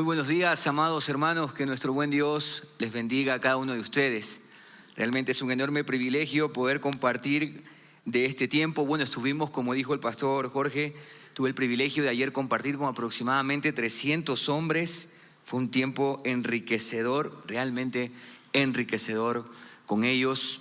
Muy buenos días, amados hermanos, que nuestro buen Dios les bendiga a cada uno de ustedes. Realmente es un enorme privilegio poder compartir de este tiempo. Bueno, estuvimos, como dijo el pastor Jorge, tuve el privilegio de ayer compartir con aproximadamente 300 hombres. Fue un tiempo enriquecedor, realmente enriquecedor con ellos.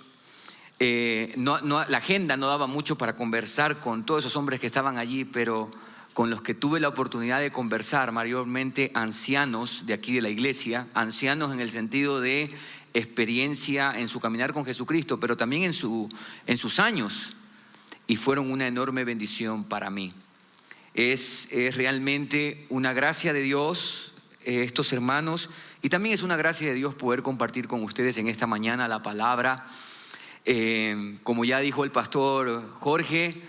La agenda no daba mucho para conversar con todos esos hombres que estaban allí, pero con los que tuve la oportunidad de conversar, mayormente ancianos de aquí de la iglesia, ancianos en el sentido de experiencia en su caminar con Jesucristo, pero también en sus años, y fueron una enorme bendición para mí. Es realmente una gracia de Dios, estos hermanos, y también es una gracia de Dios poder compartir con ustedes en esta mañana la palabra. Como ya dijo el pastor Jorge,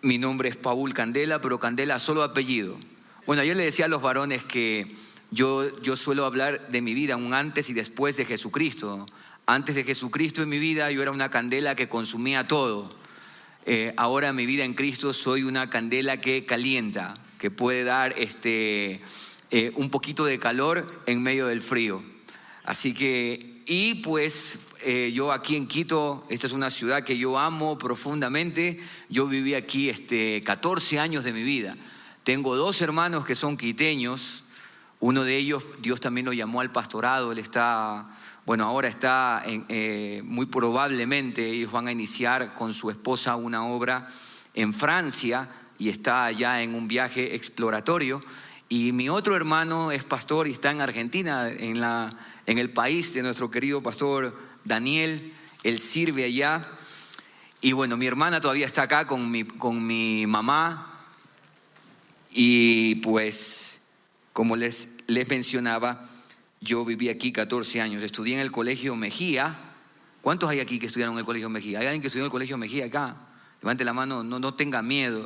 mi nombre es Paul Candela, pero Candela solo apellido. Bueno, ayer le decía a los varones que yo suelo hablar de mi vida, un antes y después de Jesucristo. Antes de Jesucristo en mi vida yo era una candela que consumía todo. Ahora en mi vida en Cristo soy una candela que calienta, que puede dar un poquito de calor en medio del frío. Así que, yo aquí en Quito, esta es una ciudad que yo amo profundamente. Yo viví aquí 14 años de mi vida. Tengo 2 hermanos que son quiteños. Uno de ellos, Dios también lo llamó al pastorado. Él ahora está, muy probablemente, ellos van a iniciar con su esposa una obra en Francia y está allá en un viaje exploratorio. Y mi otro hermano es pastor y está en Argentina, en el país de nuestro querido pastor Daniel. Él sirve allá. Y bueno, mi hermana todavía está acá con mi mamá. Y pues, como les mencionaba, yo viví aquí 14 años. Estudié en el Colegio Mejía. ¿Cuántos hay aquí que estudiaron en el Colegio Mejía? ¿Hay alguien que estudió en el Colegio Mejía acá? Levante la mano, no tenga miedo.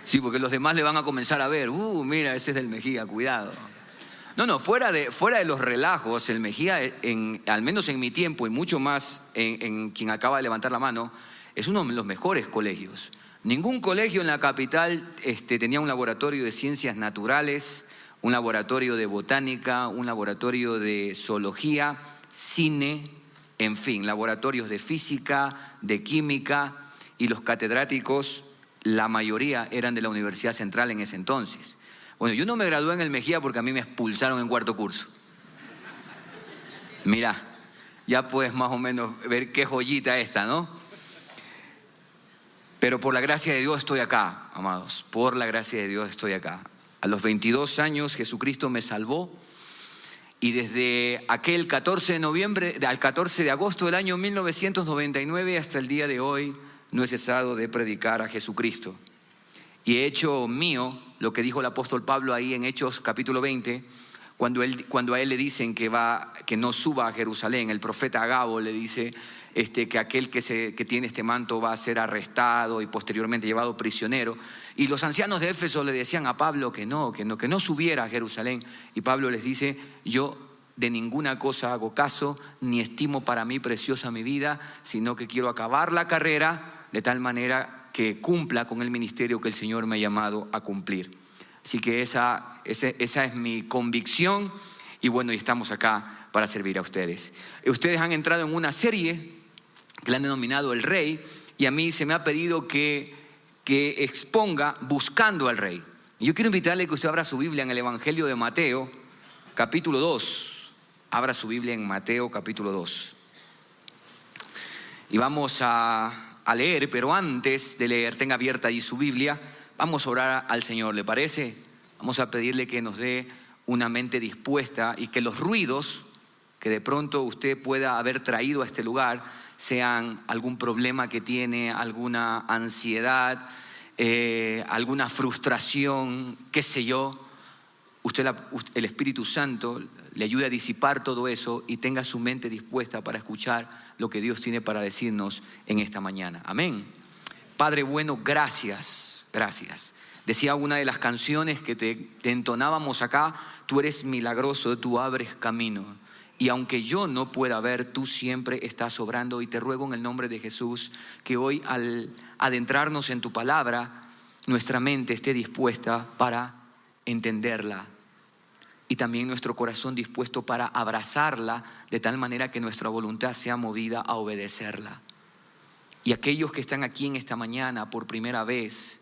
Sí, porque los demás le van a comenzar a ver, mira, ese es del Mejía, cuidado. No, fuera de los relajos, el Mejía, al menos en mi tiempo y mucho más en quien acaba de levantar la mano, es uno de los mejores colegios. Ningún colegio en la capital tenía un laboratorio de ciencias naturales, un laboratorio de botánica, un laboratorio de zoología, cine, en fin, laboratorios de física, de química, y los catedráticos, la mayoría eran de la Universidad Central en ese entonces. Bueno, yo no me gradué en el Mejía porque a mí me expulsaron en 4º curso. Mira, ya puedes más o menos ver qué joyita esta, ¿no? Pero por la gracia de Dios estoy acá, amados. Por la gracia de Dios estoy acá. A los 22 años Jesucristo me salvó. Y desde aquel 14 de agosto del año 1999 hasta el día de hoy, no he cesado de predicar a Jesucristo. Y he hecho mío lo que dijo el apóstol Pablo ahí en Hechos capítulo 20, cuando a él le dicen que no suba a Jerusalén. El profeta Agabo le dice que aquel que tiene este manto va a ser arrestado y posteriormente llevado prisionero. Y los ancianos de Éfeso le decían a Pablo que no subiera a Jerusalén. Y Pablo les dice: yo de ninguna cosa hago caso, ni estimo para mí preciosa mi vida, sino que quiero acabar la carrera de tal manera que cumpla con el ministerio que el Señor me ha llamado a cumplir. Así que esa es mi convicción. Y bueno, y estamos acá para servir a ustedes. Ustedes han entrado en una serie que le han denominado El Rey, y a mí se me ha pedido que exponga Buscando al Rey. Y yo quiero invitarle que usted abra su Biblia en el Evangelio de Mateo, capítulo 2. Abra su Biblia en Mateo, capítulo 2. Y vamos a leer, pero antes de leer, tenga abierta ahí su Biblia, vamos a orar al Señor, ¿le parece? Vamos a pedirle que nos dé una mente dispuesta y que los ruidos que de pronto usted pueda haber traído a este lugar sean algún problema que tiene, alguna ansiedad, alguna frustración, qué sé yo. El Espíritu Santo le ayude a disipar todo eso y tenga su mente dispuesta para escuchar lo que Dios tiene para decirnos en esta mañana. Amén. Padre bueno, gracias. Decía una de las canciones que te entonábamos acá: tú eres milagroso, tú abres camino. Y aunque yo no pueda ver, tú siempre estás obrando. Y te ruego en el nombre de Jesús que hoy, al adentrarnos en tu palabra, nuestra mente esté dispuesta para entenderla y también nuestro corazón dispuesto para abrazarla de tal manera que nuestra voluntad sea movida a obedecerla. Y aquellos que están aquí en esta mañana por primera vez,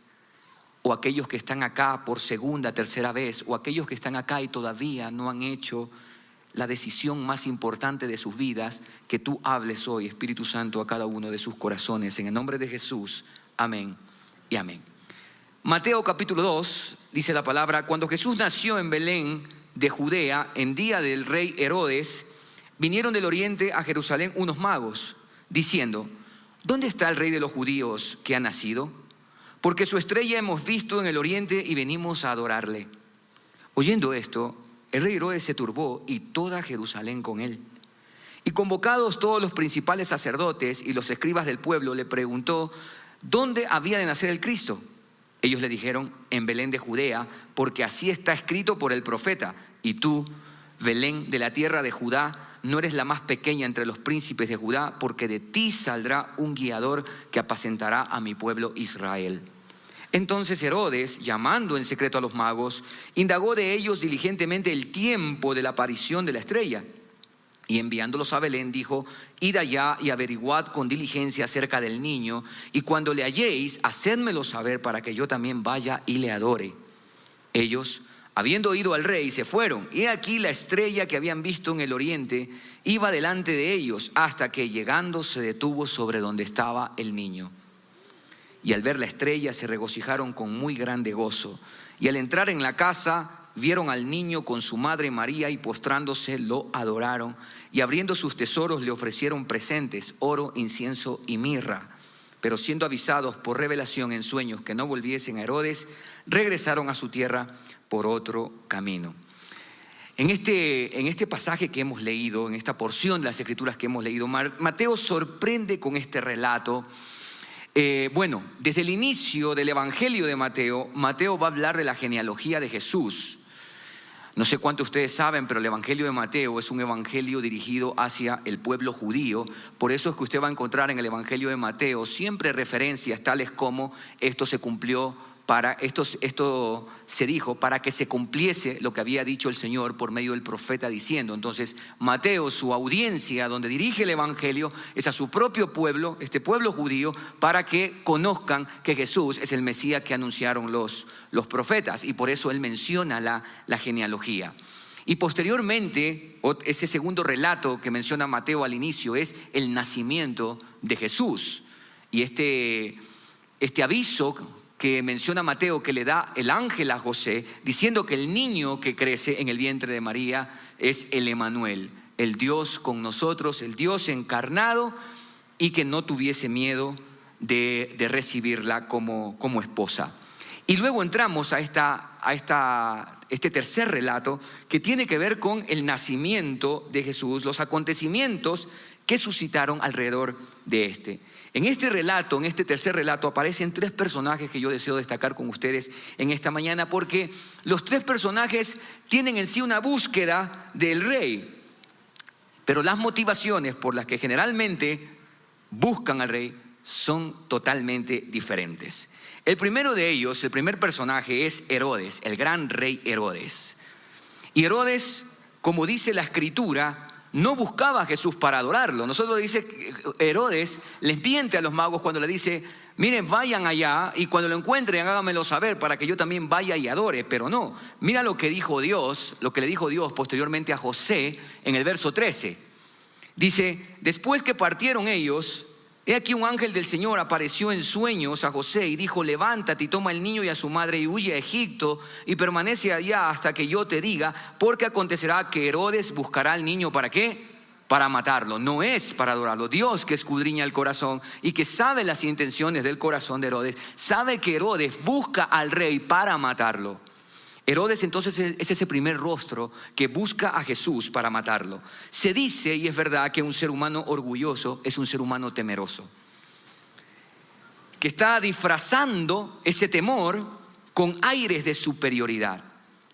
o aquellos que están acá por segunda, tercera vez, o aquellos que están acá y todavía no han hecho la decisión más importante de sus vidas, que tú hables hoy, Espíritu Santo, a cada uno de sus corazones. En el nombre de Jesús, amén y amén. Mateo capítulo 2, dice la palabra: cuando Jesús nació en Belén de Judea, en día del rey Herodes, vinieron del oriente a Jerusalén unos magos, diciendo: ¿dónde está el rey de los judíos que ha nacido? Porque su estrella hemos visto en el oriente y venimos a adorarle. Oyendo esto, el rey Herodes se turbó y toda Jerusalén con él. Y convocados todos los principales sacerdotes y los escribas del pueblo, le preguntó dónde había de nacer el Cristo. Ellos le dijeron: en Belén de Judea, porque así está escrito por el profeta. Y tú, Belén, de la tierra de Judá, no eres la más pequeña entre los príncipes de Judá, porque de ti saldrá un guiador que apacentará a mi pueblo Israel. Entonces Herodes, llamando en secreto a los magos, indagó de ellos diligentemente el tiempo de la aparición de la estrella. Y enviándolos a Belén, dijo: id allá y averiguad con diligencia acerca del niño, y cuando le halléis, hacedmelo saber para que yo también vaya y le adore. Ellos, habiendo oído al rey, se fueron, y he aquí la estrella que habían visto en el oriente iba delante de ellos, hasta que llegando se detuvo sobre donde estaba el niño. Y al ver la estrella se regocijaron con muy grande gozo. Y al entrar en la casa vieron al niño con su madre María, y postrándose lo adoraron. Y abriendo sus tesoros le ofrecieron presentes: oro, incienso y mirra. Pero siendo avisados por revelación en sueños que no volviesen a Herodes, regresaron a su tierra por otro camino. En este pasaje que hemos leído, en esta porción de las Escrituras que hemos leído, Mateo sorprende con este relato. Desde el inicio del Evangelio de Mateo, Mateo va a hablar de la genealogía de Jesús. No sé cuánto ustedes saben, pero el Evangelio de Mateo es un evangelio dirigido hacia el pueblo judío. Por eso es que usted va a encontrar en el Evangelio de Mateo siempre referencias tales como: esto se cumplió esto se dijo para que se cumpliese lo que había dicho el Señor por medio del profeta diciendo. Entonces Mateo, su audiencia donde dirige el evangelio es a su propio pueblo, este pueblo judío, para que conozcan que Jesús es el Mesías que anunciaron los profetas, y por eso él menciona la genealogía. Y posteriormente, ese segundo relato que menciona Mateo al inicio es el nacimiento de Jesús. Y este aviso que menciona Mateo, que le da el ángel a José, diciendo que el niño que crece en el vientre de María es el Emanuel, el Dios con nosotros, el Dios encarnado, y que no tuviese miedo de recibirla como esposa. Y luego entramos a este tercer relato que tiene que ver con el nacimiento de Jesús, los acontecimientos que suscitaron alrededor de este. En este relato, en este tercer relato, aparecen tres personajes que yo deseo destacar con ustedes en esta mañana, porque los tres personajes tienen en sí una búsqueda del rey, pero las motivaciones por las que generalmente buscan al rey son totalmente diferentes. El primero de ellos, el primer personaje, es Herodes, el gran rey Herodes. Y Herodes, como dice la Escritura, no buscaba a Jesús para adorarlo. Nosotros dice que Herodes les miente a los magos cuando le dice: miren, vayan allá y cuando lo encuentren háganmelo saber para que yo también vaya y adore. Pero no, mira lo que dijo Dios, lo que le dijo Dios posteriormente a José en el verso 13. Dice: después que partieron ellos, he aquí un ángel del Señor apareció en sueños a José y dijo: levántate y toma al niño y a su madre y huye a Egipto y permanece allá hasta que yo te diga, porque acontecerá que Herodes buscará al niño. ¿Para qué? Para matarlo. No es para adorarlo. Dios, que escudriña el corazón y que sabe las intenciones del corazón de Herodes, sabe que Herodes busca al rey para matarlo. Herodes entonces es ese primer rostro que busca a Jesús para matarlo. Se dice, y es verdad, que un ser humano orgulloso es un ser humano temeroso, que está disfrazando ese temor con aires de superioridad.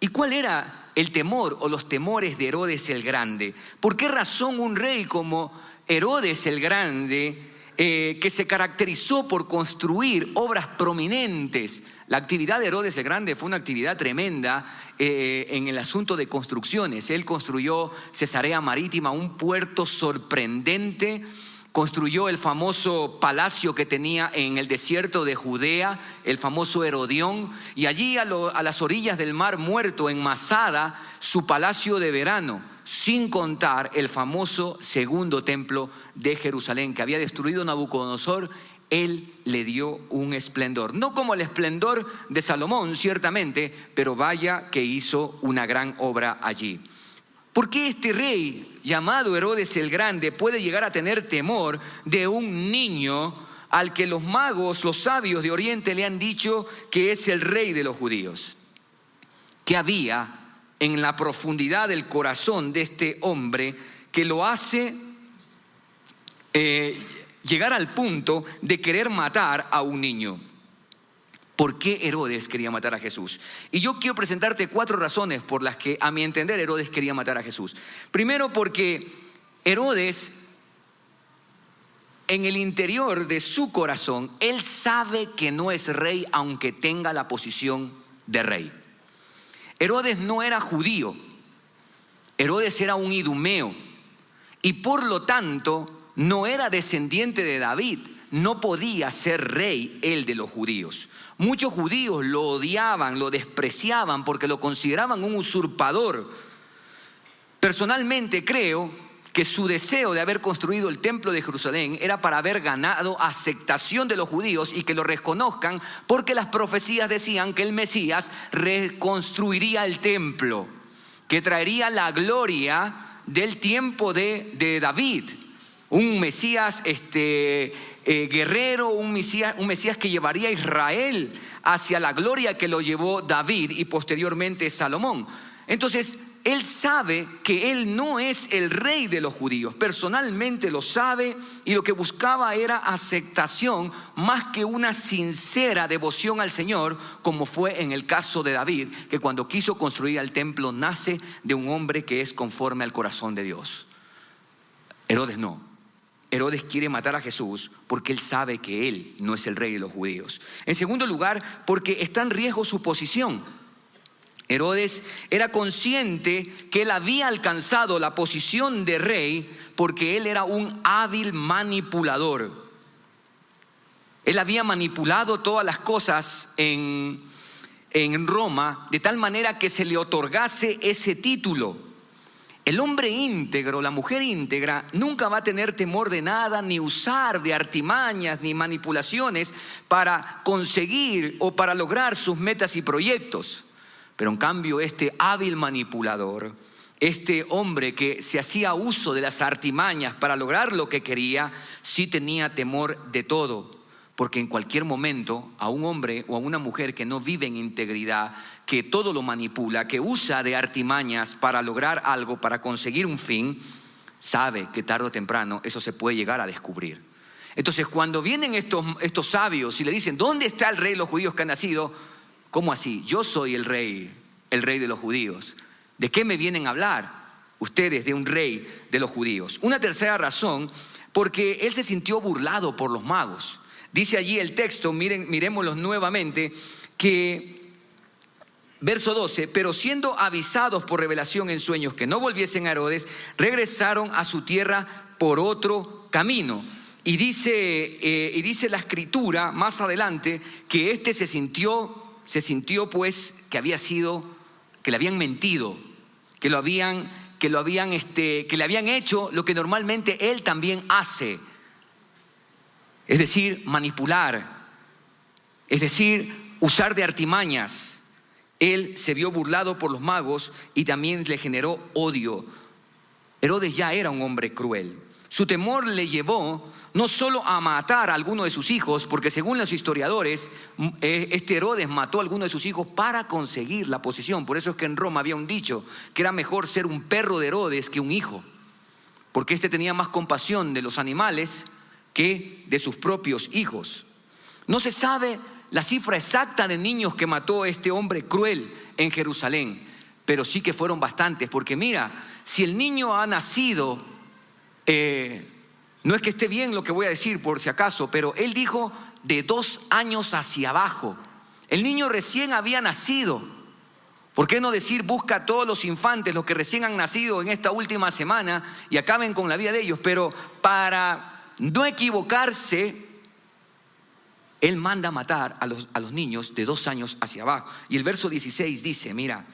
¿Y cuál era el temor o los temores de Herodes el Grande? ¿Por qué razón un rey como Herodes el Grande que se caracterizó por construir obras prominentes. La actividad de Herodes el Grande fue una actividad tremenda en el asunto de construcciones. Él construyó Cesarea Marítima, un puerto sorprendente. Construyó el famoso palacio que tenía en el desierto de Judea, el famoso Herodión, y allí a las orillas del Mar Muerto, en Masada, su palacio de verano, sin contar el famoso segundo templo de Jerusalén que había destruido Nabucodonosor. Él le dio un esplendor, no como el esplendor de Salomón, ciertamente, pero vaya que hizo una gran obra allí. ¿Por qué este rey llamado Herodes el Grande puede llegar a tener temor de un niño al que los magos, los sabios de Oriente le han dicho que es el rey de los judíos? ¿Qué había en la profundidad del corazón de este hombre que lo hace llegar al punto de querer matar a un niño? ¿Por qué Herodes quería matar a Jesús? Y yo quiero presentarte 4 razones por las que, a mi entender, Herodes quería matar a Jesús. Primero, porque Herodes, en el interior de su corazón, él sabe que no es rey aunque tenga la posición de rey. Herodes no era judío, Herodes era un idumeo y por lo tanto no era descendiente de David. No podía ser rey él de los judíos. Muchos judíos lo odiaban, lo despreciaban porque lo consideraban un usurpador. Personalmente creo que su deseo de haber construido el templo de Jerusalén era para haber ganado aceptación de los judíos y que lo reconozcan, porque las profecías decían que el Mesías reconstruiría el templo, que traería la gloria del tiempo de David. Un Mesías guerrero, un Mesías que llevaría a Israel hacia la gloria que lo llevó David y posteriormente Salomón. Entonces, él sabe que él no es el rey de los judíos, personalmente lo sabe, y lo que buscaba era aceptación más que una sincera devoción al Señor, como fue en el caso de David, que cuando quiso construir el templo nace de un hombre que es conforme al corazón de Dios. Herodes no. Herodes quiere matar a Jesús porque él sabe que él no es el rey de los judíos. En segundo lugar, porque está en riesgo su posición. Herodes era consciente que él había alcanzado la posición de rey porque él era un hábil manipulador. Él había manipulado todas las cosas en Roma de tal manera que se le otorgase ese título. El hombre íntegro, la mujer íntegra, nunca va a tener temor de nada, ni usar de artimañas, ni manipulaciones para conseguir o para lograr sus metas y proyectos. Pero en cambio, este hábil manipulador, este hombre que se hacía uso de las artimañas para lograr lo que quería, sí tenía temor de todo. Porque en cualquier momento a un hombre o a una mujer que no vive en integridad, que todo lo manipula, que usa de artimañas para lograr algo, para conseguir un fin, sabe que tarde o temprano eso se puede llegar a descubrir. Entonces, cuando vienen estos sabios y le dicen, ¿dónde está el rey de los judíos que ha nacido? ¿Cómo así? Yo soy el rey de los judíos. ¿De qué me vienen a hablar ustedes de un rey de los judíos? Una tercera razón, porque él se sintió burlado por los magos. Dice allí el texto, miremoslo nuevamente, que verso 12, pero siendo avisados por revelación en sueños que no volviesen a Herodes, regresaron a su tierra por otro camino. Y dice la escritura más adelante que se sintió pues que le habían mentido, que le habían hecho lo que normalmente él también hace. Es decir, manipular, es decir, usar de artimañas. Él se vio burlado por los magos y también le generó odio. Herodes ya era un hombre cruel. Su temor le llevó no solo a matar a alguno de sus hijos, porque según los historiadores, este Herodes mató a alguno de sus hijos para conseguir la posición. Por eso es que en Roma había un dicho, que era mejor ser un perro de Herodes que un hijo, porque este tenía más compasión de los animales que de sus propios hijos. No se sabe la cifra exacta de niños que mató este hombre cruel en Jerusalén, pero sí que fueron bastantes, porque mira, si el niño ha nacido No es que esté bien lo que voy a decir por si acaso, pero él dijo de 2 años hacia abajo. El niño recién había nacido. ¿Por qué no decir busca a todos los infantes, los que recién han nacido en esta última semana y acaben con la vida de ellos? Pero para no equivocarse, él manda matar a los niños de 2 años hacia abajo. Y el verso 16 dice, mira,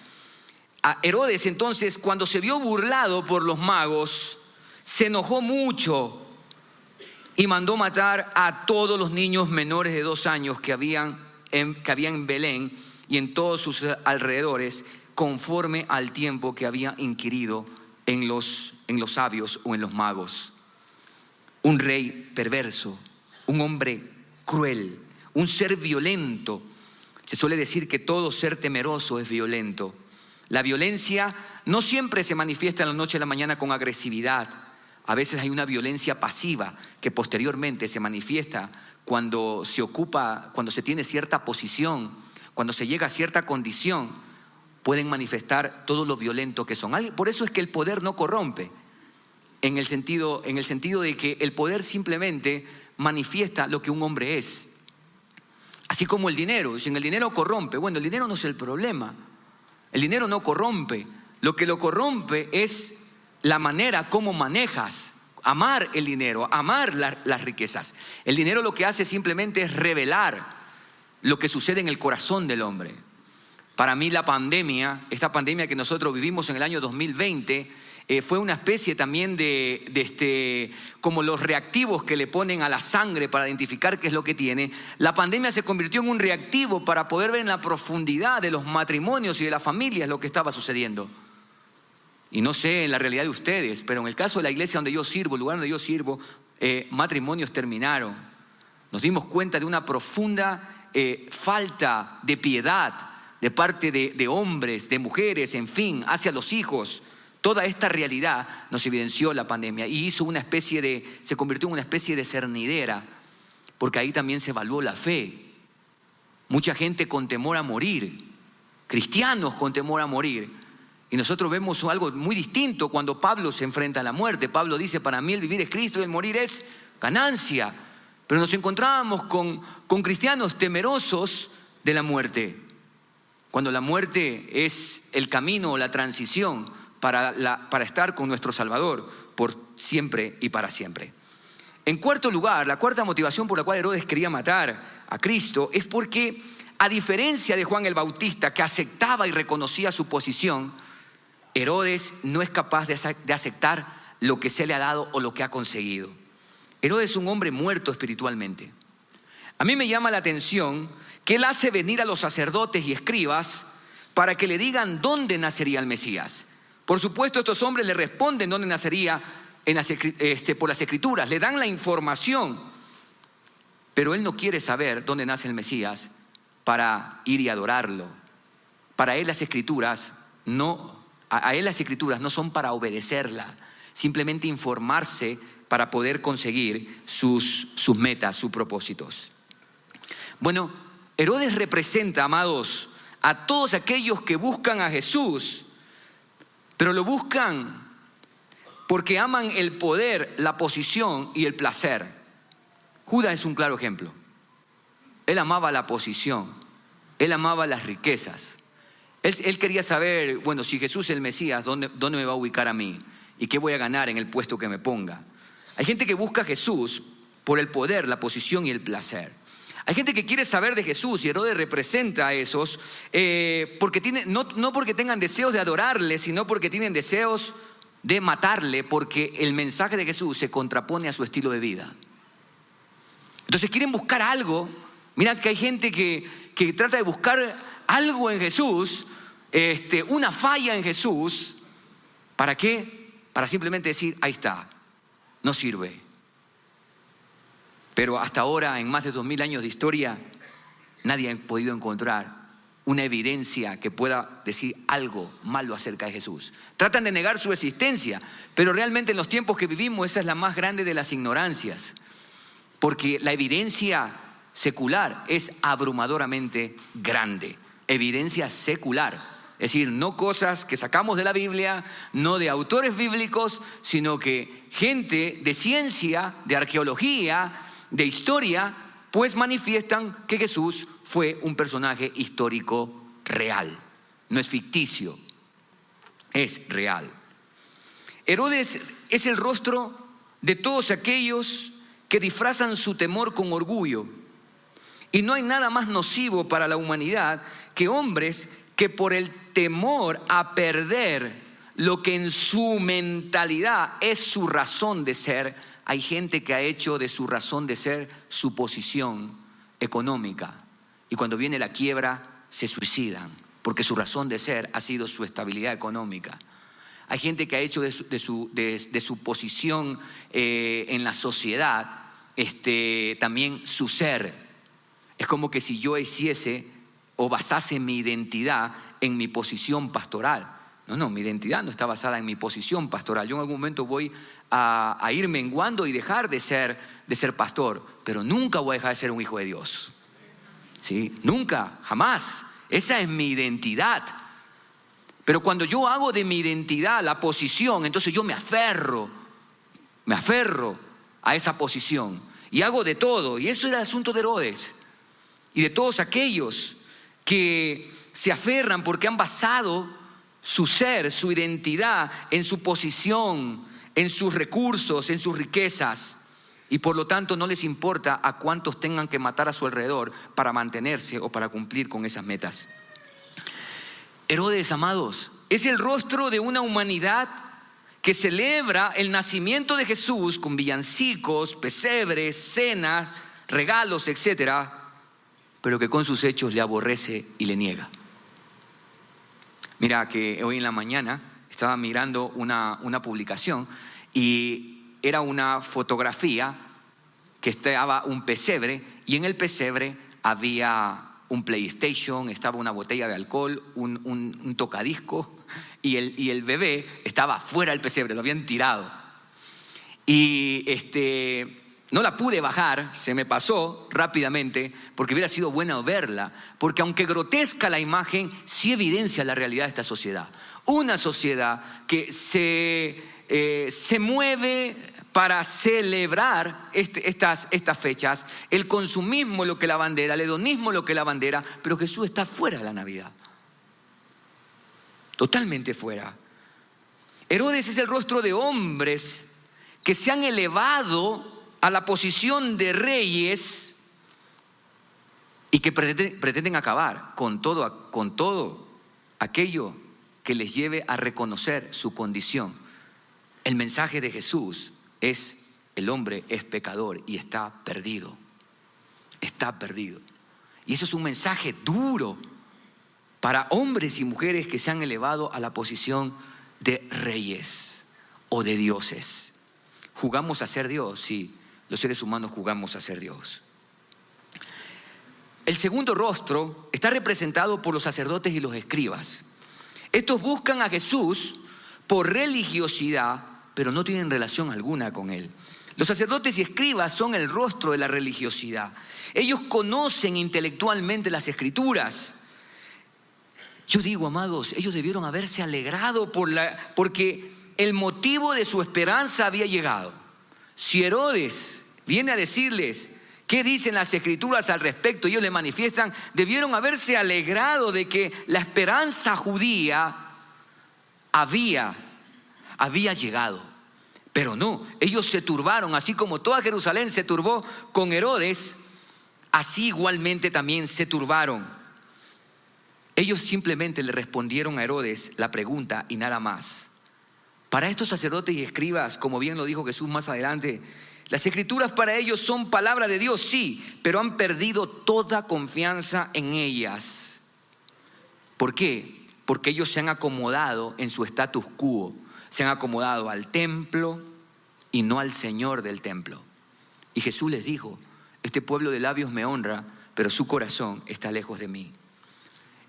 a Herodes entonces cuando se vio burlado por los magos, se enojó mucho y mandó matar a todos los niños menores de 2 años que habían en Belén y en todos sus alrededores, conforme al tiempo que había inquirido en los sabios o en los magos. Un rey perverso, un hombre cruel, un ser violento. Se suele decir que todo ser temeroso es violento. La violencia no siempre se manifiesta en la noche a la mañana con agresividad. A veces hay una violencia pasiva que posteriormente se manifiesta cuando se tiene cierta posición, cuando se llega a cierta condición, pueden manifestar todo lo violento que son. Por eso es que el poder no corrompe, en el sentido de que el poder simplemente manifiesta lo que un hombre es. Así como el dinero, si el dinero corrompe, bueno, el dinero no es el problema. El dinero no corrompe. Lo que lo corrompe es la manera como manejas. Amar el dinero, amar las riquezas. El dinero lo que hace simplemente es revelar lo que sucede en el corazón del hombre. Para mí esta pandemia que nosotros vivimos en el año 2020, fue una especie también como los reactivos que le ponen a la sangre para identificar qué es lo que tiene. La pandemia se convirtió en un reactivo para poder ver en la profundidad de los matrimonios y de las familias lo que estaba sucediendo. Y no sé en la realidad de ustedes, pero en el caso de la iglesia donde yo sirvo, el lugar donde yo sirvo, matrimonios terminaron. Nos dimos cuenta de una profunda falta de piedad de parte de hombres, de mujeres, en fin, hacia los hijos. Toda esta realidad nos evidenció la pandemia y se convirtió en una especie de cernidera, porque ahí también se evaluó la fe. Mucha gente con temor a morir, cristianos con temor a morir. Y nosotros vemos algo muy distinto cuando Pablo se enfrenta a la muerte. Pablo dice, para mí el vivir es Cristo y el morir es ganancia. Pero nos encontrábamos con cristianos temerosos de la muerte, cuando la muerte es el camino o la transición para estar con nuestro Salvador por siempre y para siempre. En cuarto lugar, la cuarta motivación por la cual Herodes quería matar a Cristo es porque, a diferencia de Juan el Bautista, que aceptaba y reconocía su posición, Herodes no es capaz de aceptar lo que se le ha dado o lo que ha conseguido. Herodes es un hombre muerto espiritualmente. A mí me llama la atención que él hace venir a los sacerdotes y escribas para que le digan dónde nacería el Mesías. Por supuesto, estos hombres le responden dónde nacería por las Escrituras, le dan la información, pero él no quiere saber dónde nace el Mesías para ir y adorarlo. Para él las Escrituras no son para obedecerla, simplemente informarse para poder conseguir sus metas, sus propósitos. Bueno, Herodes representa, amados, a todos aquellos que buscan a Jesús, pero lo buscan porque aman el poder, la posición y el placer. Judas es un claro ejemplo. Él amaba la posición, él amaba las riquezas. Él quería saber, bueno, si Jesús es el Mesías, ¿dónde me va a ubicar a mí? ¿Y qué voy a ganar en el puesto que me ponga? Hay gente que busca a Jesús por el poder, la posición y el placer. Hay gente que quiere saber de Jesús y Herodes representa a esos no porque tengan deseos de adorarle, sino porque tienen deseos de matarle, porque el mensaje de Jesús se contrapone a su estilo de vida. Entonces quieren buscar algo. Mira que hay gente que trata de buscar algo en Jesús, una falla en Jesús. ¿Para qué? Para simplemente decir, ahí está, no sirve. Pero hasta ahora, en más de 2000 años de historia, nadie ha podido encontrar una evidencia que pueda decir algo malo acerca de Jesús. Tratan de negar su existencia, pero realmente en los tiempos que vivimos esa es la más grande de las ignorancias, porque la evidencia secular es abrumadoramente grande. Evidencia secular. Es decir, no cosas que sacamos de la Biblia, no de autores bíblicos, sino que gente de ciencia, de arqueología, de historia, pues manifiestan que Jesús fue un personaje histórico real. No es ficticio, es real. Herodes es el rostro de todos aquellos que disfrazan su temor con orgullo. Y no hay nada más nocivo para la humanidad que hombres que por el temor a perder lo que en su mentalidad es su razón de ser, hay gente que ha hecho de su razón de ser su posición económica. Y cuando viene la quiebra se suicidan, porque su razón de ser ha sido su estabilidad económica. Hay gente que ha hecho de su posición en la sociedad también su ser. Es como que si yo hiciese o basase mi identidad en mi posición pastoral. No, mi identidad no está basada en mi posición pastoral. Yo en algún momento voy a ir menguando y dejar de ser pastor, pero nunca voy a dejar de ser un hijo de Dios. ¿Sí? Nunca, jamás. Esa es mi identidad. Pero cuando yo hago de mi identidad la posición, entonces yo me aferro a esa posición y hago de todo. Y eso era el asunto de Herodes y de todos aquellos que se aferran porque han basado su ser, su identidad en su posición, en sus recursos, en sus riquezas. Y por lo tanto no les importa a cuántos tengan que matar a su alrededor para mantenerse o para cumplir con esas metas. Herodes, amados, es el rostro de una humanidad que celebra el nacimiento de Jesús con villancicos, pesebres, cenas, regalos, etcétera, pero que con sus hechos le aborrece y le niega. Mira que hoy en la mañana estaba mirando una publicación y era una fotografía que estaba un pesebre y en el pesebre había un PlayStation, estaba una botella de alcohol, un tocadisco y el bebé estaba fuera del pesebre, lo habían tirado. Y no la pude bajar, se me pasó rápidamente porque hubiera sido bueno verla, porque aunque grotesca la imagen, sí evidencia la realidad de esta sociedad. Una sociedad que se mueve para celebrar estas fechas, el consumismo lo que la bandera, el hedonismo lo que la bandera, pero Jesús está fuera de la Navidad, totalmente fuera. Herodes es el rostro de hombres que se han elevado a la posición de reyes y que pretenden acabar con todo aquello que les lleve a reconocer su condición. El mensaje de Jesús es: el hombre es pecador y está perdido. Está perdido. Y eso es un mensaje duro para hombres y mujeres que se han elevado a la posición de reyes o de dioses. ¿Jugamos a ser Dios? Sí, los seres humanos jugamos a ser Dios. El segundo rostro está representado por los sacerdotes y los escribas. Estos buscan a Jesús por religiosidad, pero no tienen relación alguna con Él. Los sacerdotes y escribas son el rostro de la religiosidad. Ellos conocen intelectualmente las Escrituras. Yo digo, amados, ellos debieron haberse alegrado porque el motivo de su esperanza había llegado. Si Herodes viene a decirles qué dicen las Escrituras al respecto, ellos le manifiestan, debieron haberse alegrado de que la esperanza judía había llegado. Pero no, ellos se turbaron, así como toda Jerusalén se turbó con Herodes, así igualmente también se turbaron. Ellos simplemente le respondieron a Herodes la pregunta y nada más. Para estos sacerdotes y escribas, como bien lo dijo Jesús más adelante, las Escrituras para ellos son palabra de Dios, sí, pero han perdido toda confianza en ellas. ¿Por qué? Porque ellos se han acomodado en su status quo. Se han acomodado al templo y no al Señor del templo. Y Jesús les dijo: este pueblo de labios me honra, pero su corazón está lejos de mí.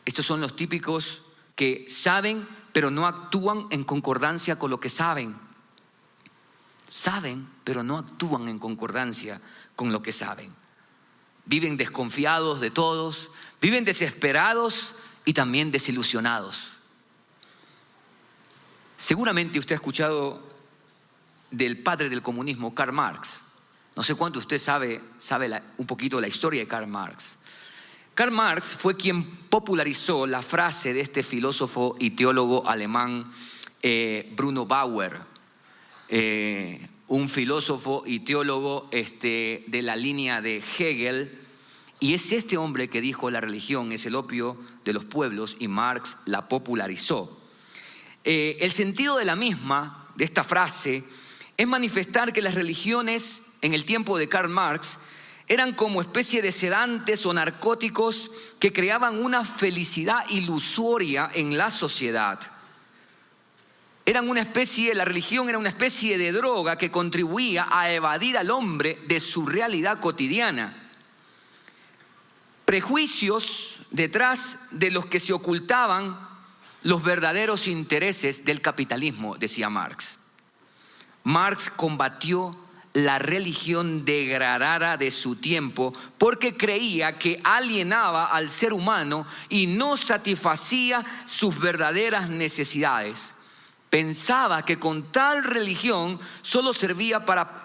Estos son los típicos que saben, pero no actúan en concordancia con lo que saben. Saben, pero no actúan en concordancia con lo que saben. Viven desconfiados de todos, viven desesperados y también desilusionados. Seguramente usted ha escuchado del padre del comunismo, Karl Marx. No sé cuánto usted sabe un poquito la historia de Karl Marx. Karl Marx fue quien popularizó la frase de este filósofo y teólogo alemán Bruno Bauer, un filósofo y teólogo de la línea de Hegel, y es este hombre que dijo: la religión es el opio de los pueblos, y Marx la popularizó. El sentido de la misma, de esta frase, es manifestar que las religiones en el tiempo de Karl Marx eran como especie de sedantes o narcóticos que creaban una felicidad ilusoria en la sociedad. La religión era una especie de droga que contribuía a evadir al hombre de su realidad cotidiana. Prejuicios detrás de los que se ocultaban los verdaderos intereses del capitalismo, decía Marx. Marx combatió la religión degradada de su tiempo porque creía que alienaba al ser humano y no satisfacía sus verdaderas necesidades. Pensaba que con tal religión solo servía para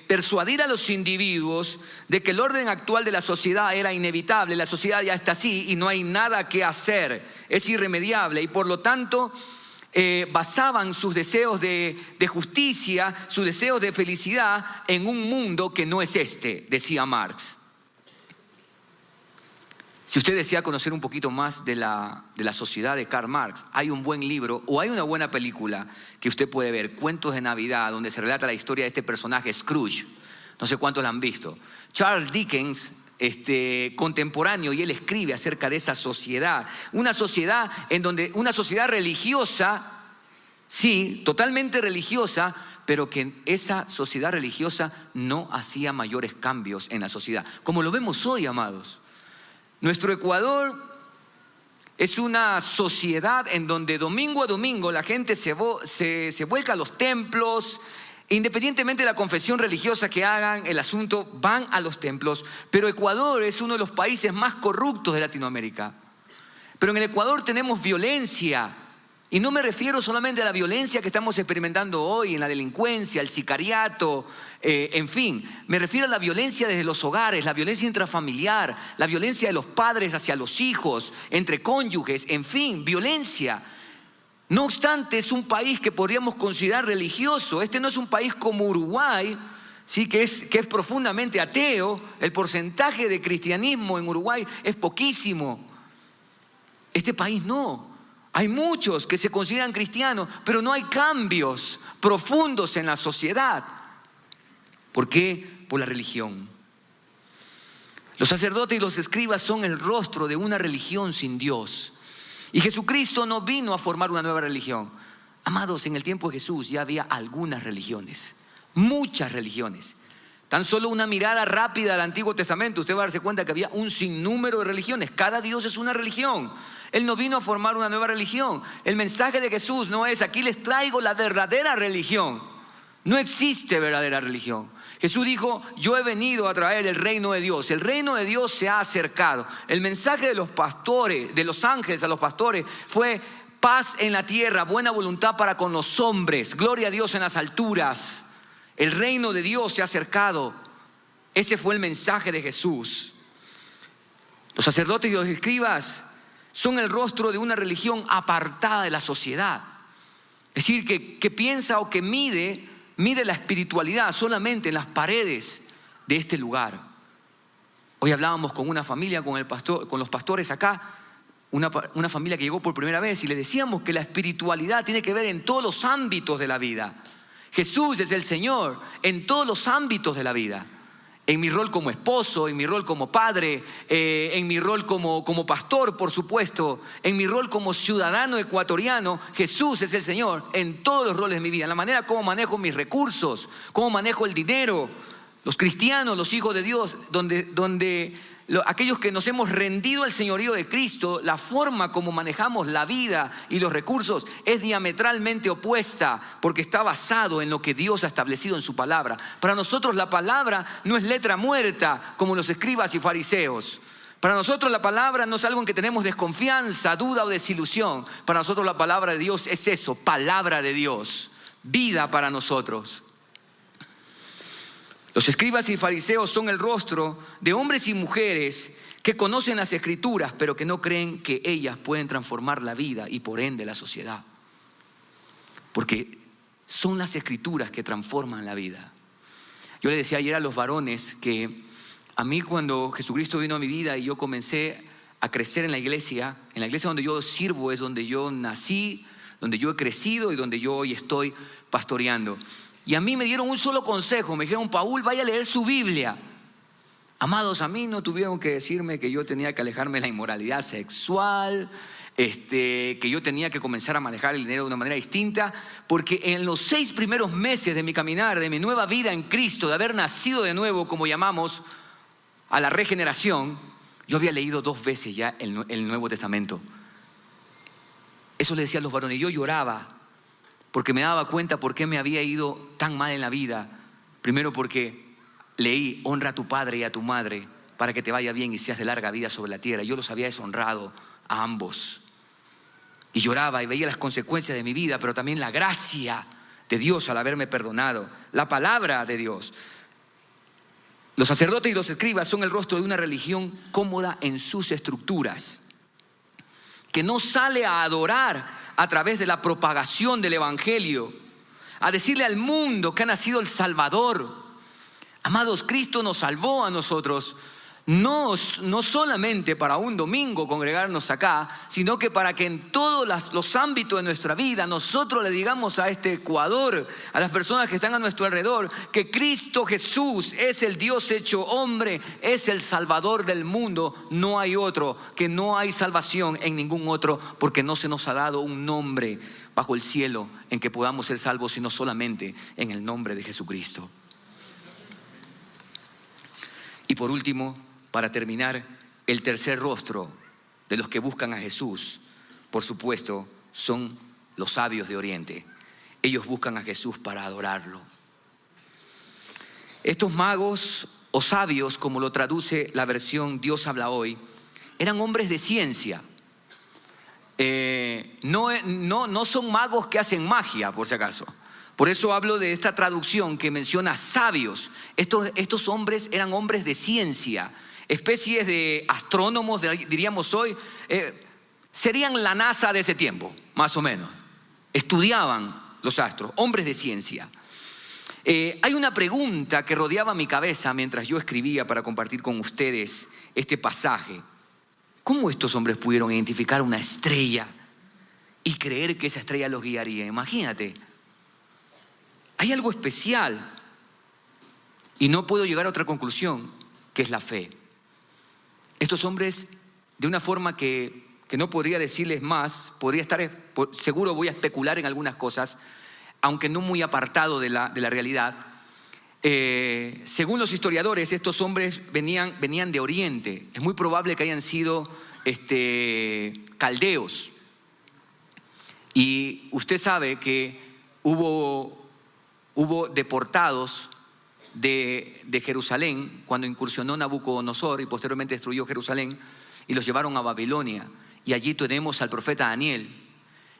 persuadir a los individuos de que el orden actual de la sociedad era inevitable, la sociedad ya está así y no hay nada que hacer, es irremediable, y por lo tanto basaban sus deseos de justicia, sus deseos de felicidad en un mundo que no es este, decía Marx. Si usted desea conocer un poquito más de la sociedad de Karl Marx, hay un buen libro o hay una buena película que usted puede ver, Cuentos de Navidad, donde se relata la historia de este personaje Scrooge. No sé cuántos la han visto. Charles Dickens, contemporáneo, y él escribe acerca de esa sociedad. Una sociedad religiosa, sí, totalmente religiosa, pero que esa sociedad religiosa no hacía mayores cambios en la sociedad, como lo vemos hoy, amados. Nuestro Ecuador es una sociedad en donde domingo a domingo la gente se vuelca a los templos, independientemente de la confesión religiosa que hagan, el asunto, van a los templos. Pero Ecuador es uno de los países más corruptos de Latinoamérica. Pero en el Ecuador tenemos violencia. Y no me refiero solamente a la violencia que estamos experimentando hoy en la delincuencia, el sicariato, en fin. Me refiero a la violencia desde los hogares, la violencia intrafamiliar, la violencia de los padres hacia los hijos, entre cónyuges, en fin, violencia. No obstante, es un país que podríamos considerar religioso. Este no es un país como Uruguay, ¿sí? que es profundamente ateo. El porcentaje de cristianismo en Uruguay es poquísimo. Este país no. Hay muchos que se consideran cristianos, pero no hay cambios profundos en la sociedad. ¿Por qué? Por la religión. Los sacerdotes y los escribas son el rostro de una religión sin Dios. Y Jesucristo no vino a formar una nueva religión. Amados, en el tiempo de Jesús ya había algunas religiones, muchas religiones. Tan solo una mirada rápida al Antiguo Testamento, usted va a darse cuenta que había un sinnúmero de religiones. Cada Dios es una religión. Él no vino a formar una nueva religión. El mensaje de Jesús no es: aquí les traigo la verdadera religión. No existe verdadera religión. Jesús dijo: yo he venido a traer el reino de Dios. El reino de Dios se ha acercado. El mensaje de los pastores, de los ángeles a los pastores, fue paz en la tierra, buena voluntad para con los hombres, gloria a Dios en las alturas. El reino de Dios se ha acercado. Ese fue el mensaje de Jesús. Los sacerdotes y los escribas son el rostro de una religión apartada de la sociedad. Es decir, que piensa o que mide la espiritualidad solamente en las paredes de este lugar. Hoy hablábamos con una familia, con los pastores acá, una familia que llegó por primera vez, y les decíamos que la espiritualidad tiene que ver en todos los ámbitos de la vida. Jesús es el Señor en todos los ámbitos de la vida. En mi rol como esposo, en mi rol como padre, en mi rol como pastor, por supuesto, en mi rol como ciudadano ecuatoriano, Jesús es el Señor en todos los roles de mi vida. En la manera como manejo mis recursos, cómo manejo el dinero. Los cristianos, los hijos de Dios, aquellos que nos hemos rendido al señorío de Cristo, la forma como manejamos la vida y los recursos es diametralmente opuesta, porque está basado en lo que Dios ha establecido en su palabra. Para nosotros la palabra no es letra muerta como los escribas y fariseos. Para nosotros la palabra no es algo en que tenemos desconfianza, duda o desilusión. Para nosotros la palabra de Dios es eso, palabra de Dios, vida para nosotros. Los escribas y fariseos son el rostro de hombres y mujeres que conocen las Escrituras, pero que no creen que ellas pueden transformar la vida y por ende la sociedad. Porque son las Escrituras que transforman la vida. Yo le decía ayer a los varones que a mí cuando Jesucristo vino a mi vida y yo comencé a crecer en la iglesia donde yo sirvo es donde yo nací, donde yo he crecido y donde yo hoy estoy pastoreando. Y a mí me dieron un solo consejo, me dijeron: Paul, vaya a leer su Biblia. Amados, a mí no tuvieron que decirme que yo tenía que alejarme de la inmoralidad sexual, que yo tenía que comenzar a manejar el dinero de una manera distinta, porque en los 6 primeros meses de mi caminar, de mi nueva vida en Cristo, de haber nacido de nuevo, como llamamos a la regeneración, yo había leído 2 veces ya el Nuevo Testamento. Eso le decía a los varones, yo lloraba porque me daba cuenta por qué me había ido tan mal en la vida. Primero porque leí: honra a tu padre y a tu madre para que te vaya bien y seas de larga vida sobre la tierra. Yo los había deshonrado a ambos y lloraba y veía las consecuencias de mi vida, pero también la gracia de Dios al haberme perdonado, la palabra de Dios. Los sacerdotes y los escribas son el rostro de una religión cómoda en sus estructuras, que no sale a adorar a través de la propagación del evangelio, a decirle al mundo que ha nacido el Salvador. Amados, Cristo nos salvó a nosotros, no solamente para un domingo congregarnos acá, sino que para que en todos los ámbitos de nuestra vida nosotros le digamos a este Ecuador, a las personas que están a nuestro alrededor, que Cristo Jesús es el Dios hecho hombre, es el Salvador del mundo. No hay otro, que no hay salvación en ningún otro, porque no se nos ha dado un nombre bajo el cielo en que podamos ser salvos, sino solamente en el nombre de Jesucristo. Y por último, para terminar, el tercer rostro de los que buscan a Jesús, por supuesto, son los sabios de Oriente. Ellos buscan a Jesús para adorarlo. Estos magos o sabios, como lo traduce la versión Dios habla hoy, eran hombres de ciencia. No son magos que hacen magia, por si acaso. Por eso hablo de esta traducción que menciona sabios. Estos hombres eran hombres de ciencia, especies de astrónomos, diríamos hoy, serían la NASA de ese tiempo, más o menos. Estudiaban los astros, hombres de ciencia. Hay una pregunta que rodeaba mi cabeza mientras yo escribía para compartir con ustedes este pasaje. ¿Cómo estos hombres pudieron identificar una estrella y creer que esa estrella los guiaría? Imagínate, hay algo especial y no puedo llegar a otra conclusión, que es la fe. Estos hombres, de una forma que no podría decirles más, podría estar, seguro voy a especular en algunas cosas, aunque no muy apartado de la realidad. Según los historiadores, estos hombres venían de Oriente. Es muy probable que hayan sido caldeos. Y usted sabe que hubo deportados de Jerusalén cuando incursionó Nabucodonosor y posteriormente destruyó Jerusalén, y los llevaron a Babilonia. Y allí tenemos al profeta Daniel.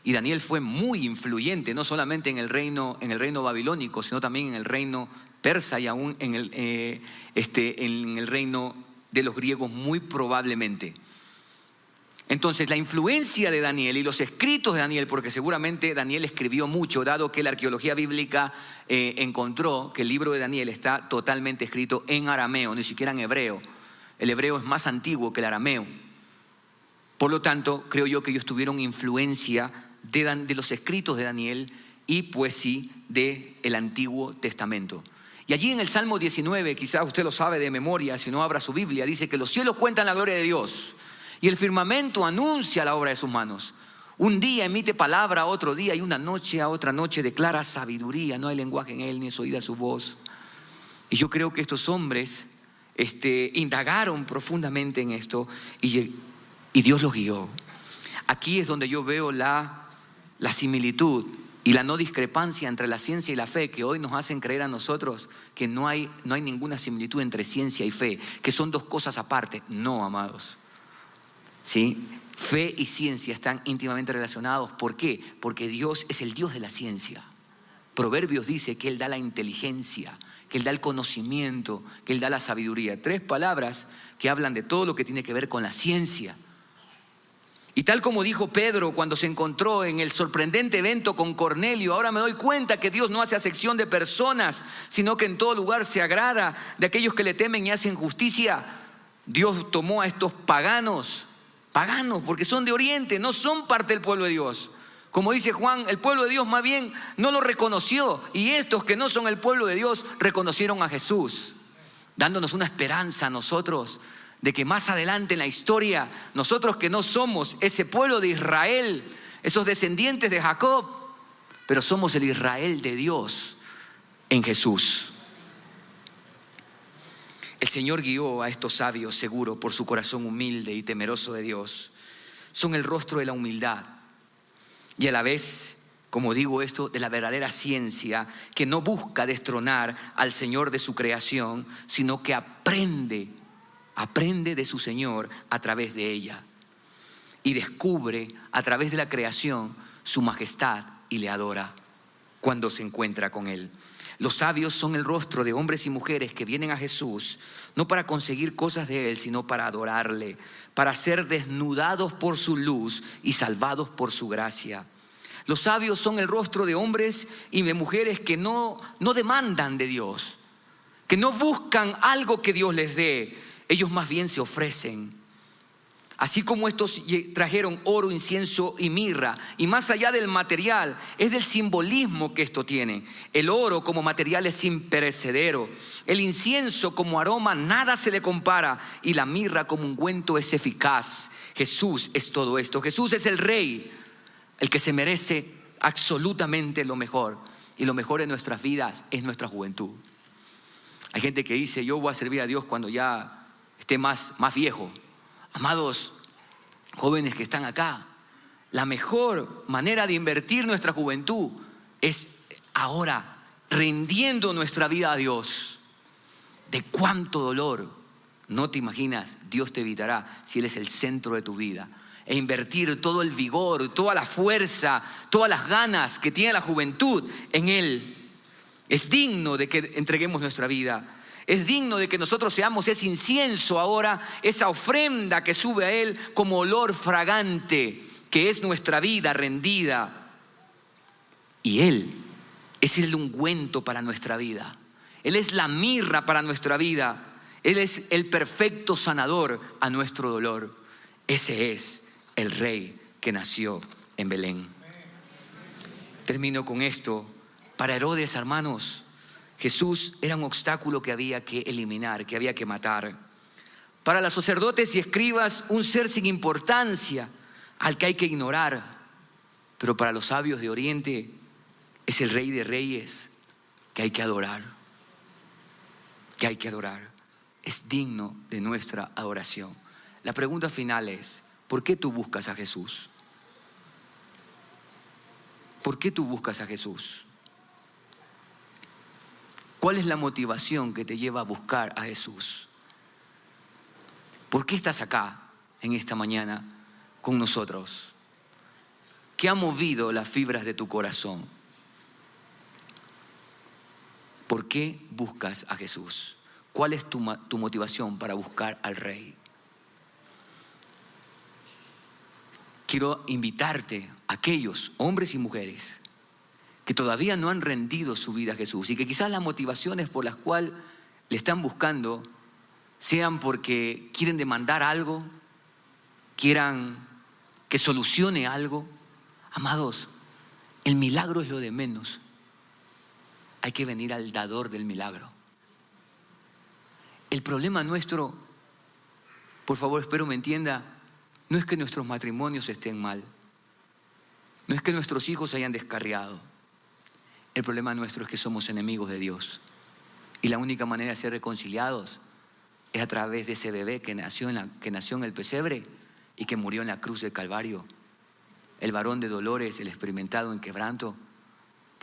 Y Daniel fue muy influyente, no solamente en el reino babilónico, sino también en el reino persa y aún en el reino de los griegos, muy probablemente. Entonces, la influencia de Daniel y los escritos de Daniel, porque seguramente Daniel escribió mucho, dado que la arqueología bíblica encontró que el libro de Daniel está totalmente escrito en arameo, ni siquiera en hebreo. El hebreo es más antiguo que el arameo. Por lo tanto, creo yo que ellos tuvieron influencia de los escritos de Daniel y pues sí, del Antiguo Testamento. Y allí en el Salmo 19, quizás usted lo sabe de memoria, si no abra su Biblia, dice que los cielos cuentan la gloria de Dios y el firmamento anuncia la obra de sus manos. Un día emite palabra a otro día y una noche a otra noche declara sabiduría. No hay lenguaje en él ni es oída su voz. Y yo creo que estos hombres indagaron profundamente en esto y Dios los guió. Aquí es donde yo veo la similitud y la no discrepancia entre la ciencia y la fe, que hoy nos hacen creer a nosotros que no hay ninguna similitud entre ciencia y fe, que son dos cosas aparte. No, amados. ¿Sí? Fe y ciencia están íntimamente relacionados. ¿Por qué? Porque Dios es el Dios de la ciencia. Proverbios dice que Él da la inteligencia, que Él da el conocimiento, que Él da la sabiduría. 3 palabras que hablan de todo lo que tiene que ver con la ciencia. Y tal como dijo Pedro cuando se encontró en el sorprendente evento con Cornelio, ahora me doy cuenta que Dios no hace acepción de personas, sino que en todo lugar se agrada de aquellos que le temen y hacen justicia. Dios tomó a estos paganos porque son de Oriente, no son parte del pueblo de Dios. Como dice Juan, el pueblo de Dios más bien no lo reconoció, y estos que no son el pueblo de Dios reconocieron a Jesús, dándonos una esperanza a nosotros de que más adelante en la historia, nosotros que no somos ese pueblo de Israel, esos descendientes de Jacob, pero somos el Israel de Dios en Jesús. El Señor guió a estos sabios seguro por su corazón humilde y temeroso de Dios. Son el rostro de la humildad y a la vez, como digo esto, de la verdadera ciencia que no busca destronar al Señor de su creación, sino que aprende de su Señor a través de ella y descubre a través de la creación su majestad y le adora cuando se encuentra con Él. Los sabios son el rostro de hombres y mujeres que vienen a Jesús no para conseguir cosas de Él, sino para adorarle, para ser desnudados por su luz y salvados por su gracia. Los sabios son el rostro de hombres y de mujeres que no demandan de Dios, que no buscan algo que Dios les dé. Ellos más bien se ofrecen. Así como estos trajeron oro, incienso y mirra, y más allá del material, es del simbolismo que esto tiene. El oro como material es imperecedero, el incienso como aroma nada se le compara, y la mirra como ungüento es eficaz. Jesús es todo esto. Jesús es el Rey, el que se merece absolutamente lo mejor, y lo mejor en nuestras vidas es nuestra juventud. Hay gente que dice: yo voy a servir a Dios cuando ya esté más viejo. Amados jóvenes que están acá, la mejor manera de invertir nuestra juventud es ahora, rindiendo nuestra vida a Dios. De cuánto dolor, no te imaginas, Dios te evitará si Él es el centro de tu vida. E invertir todo el vigor, toda la fuerza, todas las ganas que tiene la juventud en Él. Es digno de que entreguemos nuestra vida. Es digno de que nosotros seamos ese incienso ahora, esa ofrenda que sube a Él como olor fragante, que es nuestra vida rendida. Y Él es el ungüento para nuestra vida. Él es la mirra para nuestra vida. Él es el perfecto sanador a nuestro dolor. Ese es el Rey que nació en Belén. Termino con esto. Para Herodes, hermanos, Jesús era un obstáculo que había que eliminar, que había que matar. Para los sacerdotes y escribas, un ser sin importancia al que hay que ignorar. Pero para los sabios de Oriente es el Rey de Reyes que hay que adorar. Que hay que adorar. Es digno de nuestra adoración. La pregunta final es: ¿por qué tú buscas a Jesús? ¿Por qué tú buscas a Jesús? ¿Cuál es la motivación que te lleva a buscar a Jesús? ¿Por qué estás acá en esta mañana con nosotros? ¿Qué ha movido las fibras de tu corazón? ¿Por qué buscas a Jesús? ¿Cuál es tu motivación para buscar al Rey? Quiero invitarte a aquellos hombres y mujeres que todavía no han rendido su vida a Jesús y que quizás las motivaciones por las cuales le están buscando sean porque quieren demandar algo, quieran que solucione algo. Amados, el milagro es lo de menos. Hay que venir al dador del milagro. El problema nuestro, por favor, espero me entienda, no es que nuestros matrimonios estén mal, no es que nuestros hijos se hayan descarriado. El problema nuestro es que somos enemigos de Dios. Y la única manera de ser reconciliados es a través de ese bebé que nació en el pesebre y que murió en la cruz del Calvario. El varón de dolores, el experimentado en quebranto,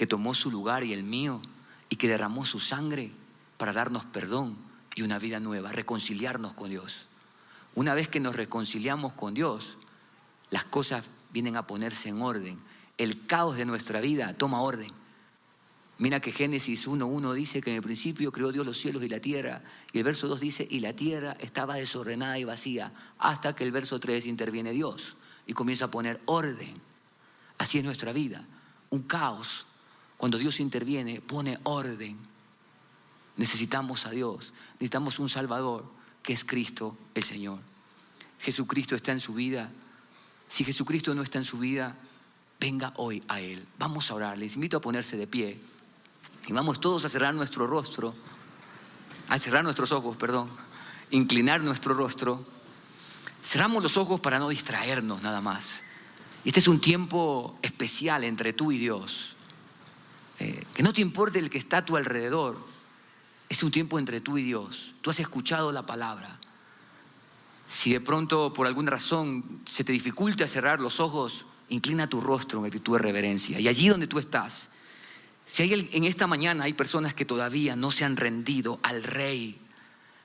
que tomó su lugar y el mío y que derramó su sangre para darnos perdón y una vida nueva, reconciliarnos con Dios. Una vez que nos reconciliamos con Dios, las cosas vienen a ponerse en orden. El caos de nuestra vida toma orden. Mira que Génesis 1:1 dice que en el principio creó Dios los cielos y la tierra. Y el verso 2 dice, y la tierra estaba desordenada y vacía. Hasta que el verso 3 interviene Dios y comienza a poner orden. Así es nuestra vida. Un caos. Cuando Dios interviene, pone orden. Necesitamos a Dios. Necesitamos un Salvador, que es Cristo el Señor. Jesucristo está en su vida. Si Jesucristo no está en su vida, venga hoy a Él. Vamos a orar. Les invito a ponerse de pie. Y vamos todos a cerrar nuestro rostro, a cerrar nuestros ojos, inclinar nuestro rostro. Cerramos los ojos para no distraernos nada más. Y este es un tiempo especial entre tú y Dios. Que no te importe el que está a tu alrededor. Es un tiempo entre tú y Dios. Tú has escuchado la palabra. Si de pronto por alguna razón se te dificulta cerrar los ojos, inclina tu rostro en actitud de reverencia. Y allí donde tú estás, si en esta mañana hay personas que todavía no se han rendido al Rey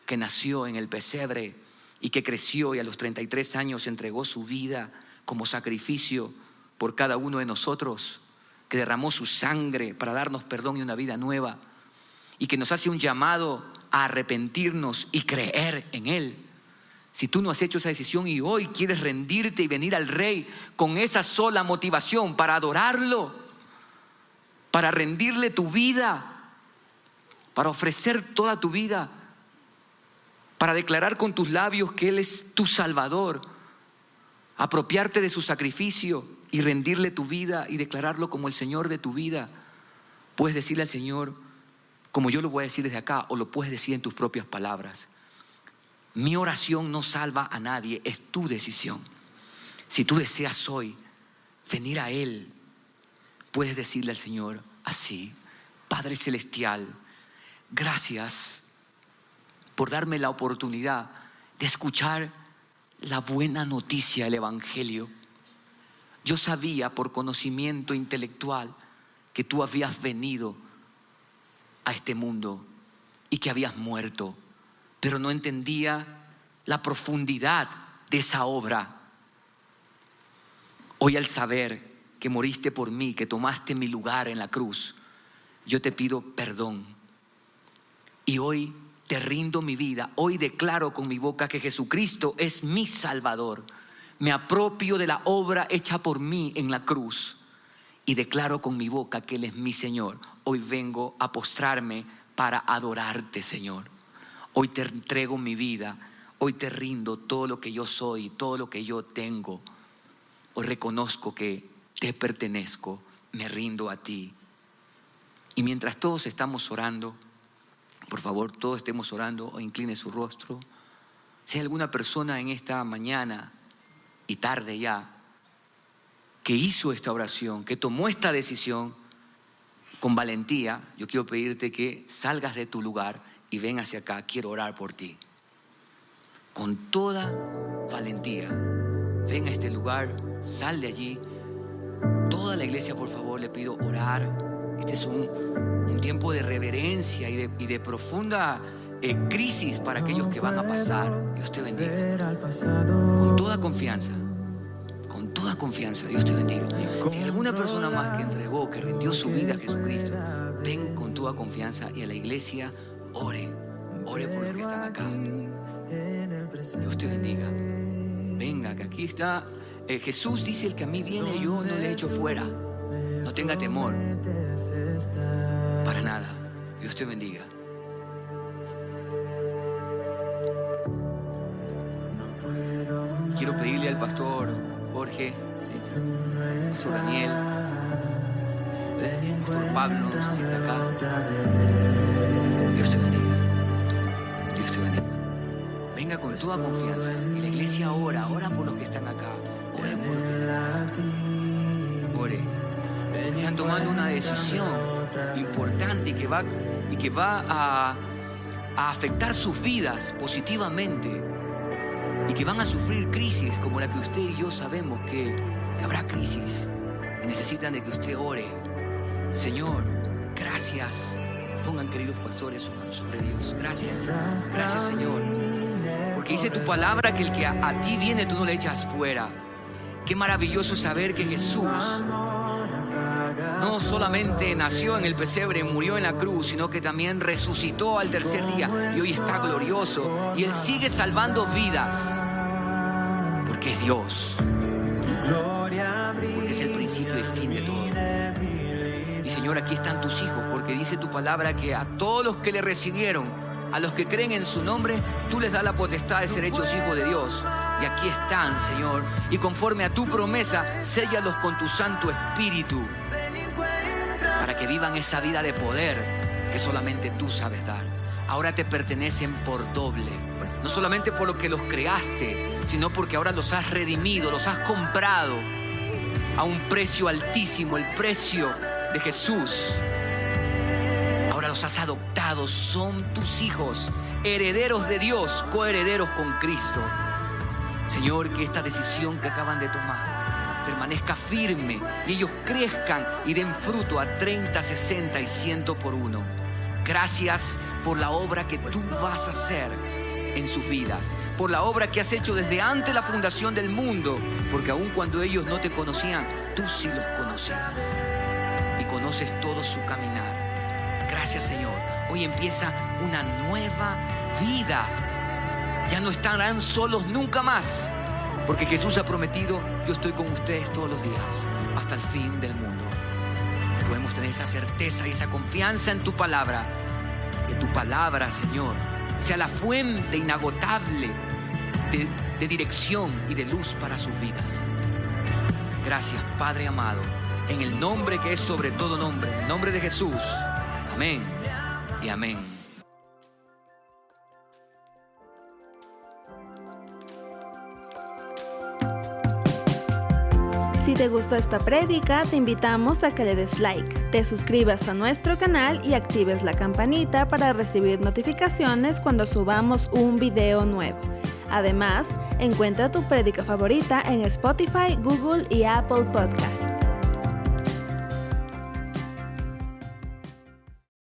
que nació en el pesebre y que creció y a los 33 años entregó su vida como sacrificio por cada uno de nosotros, que derramó su sangre para darnos perdón y una vida nueva, y que nos hace un llamado a arrepentirnos y creer en Él. Si tú no has hecho esa decisión y hoy quieres rendirte y venir al Rey con esa sola motivación para adorarlo, para rendirle tu vida, para ofrecer toda tu vida, para declarar con tus labios que Él es tu Salvador, apropiarte de su sacrificio y rendirle tu vida y declararlo como el Señor de tu vida, puedes decirle al Señor, como yo lo voy a decir desde acá, o lo puedes decir en tus propias palabras. Mi oración no salva a nadie, es tu decisión. Si tú deseas hoy venir a Él, puedes decirle al Señor así: Padre Celestial, gracias por darme la oportunidad de escuchar la buena noticia del Evangelio. Yo sabía por conocimiento intelectual que tú habías venido a este mundo y que habías muerto, pero no entendía la profundidad de esa obra. Hoy, al saber que moriste por mí, que tomaste mi lugar en la cruz, yo te pido perdón. Y hoy te rindo mi vida. Hoy declaro con mi boca que Jesucristo es mi Salvador. Me apropio de la obra hecha por mí en la cruz y declaro con mi boca que Él es mi Señor. Hoy vengo a postrarme para adorarte, Señor. Hoy te entrego mi vida. Hoy te rindo todo lo que yo soy, todo lo que yo tengo. Hoy reconozco que te pertenezco, me rindo a ti. Y mientras todos estamos orando, por favor, todos estemos orando, o incline su rostro. Si hay alguna persona en esta mañana y tarde ya que hizo esta oración, que tomó esta decisión con valentía, yo quiero pedirte que salgas de tu lugar y ven hacia acá. Quiero orar por ti. Con toda valentía, ven a este lugar, sal de allí. Toda la iglesia, por favor, le pido orar. Este es un tiempo de reverencia y de profunda crisis para aquellos que van a pasar. Dios te bendiga. Con toda confianza, Dios te bendiga. Si hay alguna persona más que entregó, que rindió su vida a Jesucristo, ven con toda confianza y a la iglesia ore por los que están acá. Dios te bendiga. Venga, que aquí está. Jesús dice: el que a mí viene, yo no le echo fuera. No tenga temor para nada. Dios te bendiga. Quiero pedirle al pastor Jorge, pastor Daniel, pastor Pablo, no sé si está acá. Dios te bendiga. Dios te bendiga. Venga con toda confianza. Y la iglesia ora por los que están acá. Ore por los que están acá. Ore. Están tomando una decisión importante y que va a afectar sus vidas positivamente, y que van a sufrir crisis como la que usted y yo sabemos que habrá crisis, y necesitan de que usted ore Señor, gracias. Pongan, queridos pastores, sus manos sobre Dios. Gracias. Gracias, Señor. Porque dice tu palabra que el que a ti viene tú no le echas fuera. Qué maravilloso saber que Jesús no solamente nació en el pesebre, murió en la cruz, sino que también resucitó al tercer día y hoy está glorioso. Y Él sigue salvando vidas porque es Dios. Porque es el principio y fin de todo. Y Señor, aquí están tus hijos, porque dice tu palabra que a todos los que le recibieron, a los que creen en su nombre, tú les das la potestad de ser hechos hijos de Dios. Y aquí están, Señor, y conforme a tu promesa, séllalos con tu Santo Espíritu, para que vivan esa vida de poder que solamente tú sabes dar. Ahora te pertenecen por doble, no solamente por lo que los creaste, sino porque ahora los has redimido, los has comprado a un precio altísimo, el precio de Jesús. Ahora los has adoptado, son tus hijos, herederos de Dios, coherederos con Cristo. Señor, que esta decisión que acaban de tomar permanezca firme y ellos crezcan y den fruto a 30, 60 y 100 por uno. Gracias por la obra que tú vas a hacer en sus vidas, por la obra que has hecho desde antes de la fundación del mundo, porque aun cuando ellos no te conocían, tú sí los conocías y conoces todo su caminar. Gracias, Señor. Hoy empieza una nueva vida. Ya no estarán solos nunca más, porque Jesús ha prometido: yo estoy con ustedes todos los días hasta el fin del mundo. Podemos tener esa certeza y esa confianza en tu palabra. Que tu palabra, Señor, sea la fuente inagotable de dirección y de luz para sus vidas. Gracias, Padre amado, en el nombre que es sobre todo nombre, en el nombre de Jesús. Amén y amén. Si te gustó esta prédica, te invitamos a que le des like, te suscribas a nuestro canal y actives la campanita para recibir notificaciones cuando subamos un video nuevo. Además, encuentra tu prédica favorita en Spotify, Google y Apple Podcasts.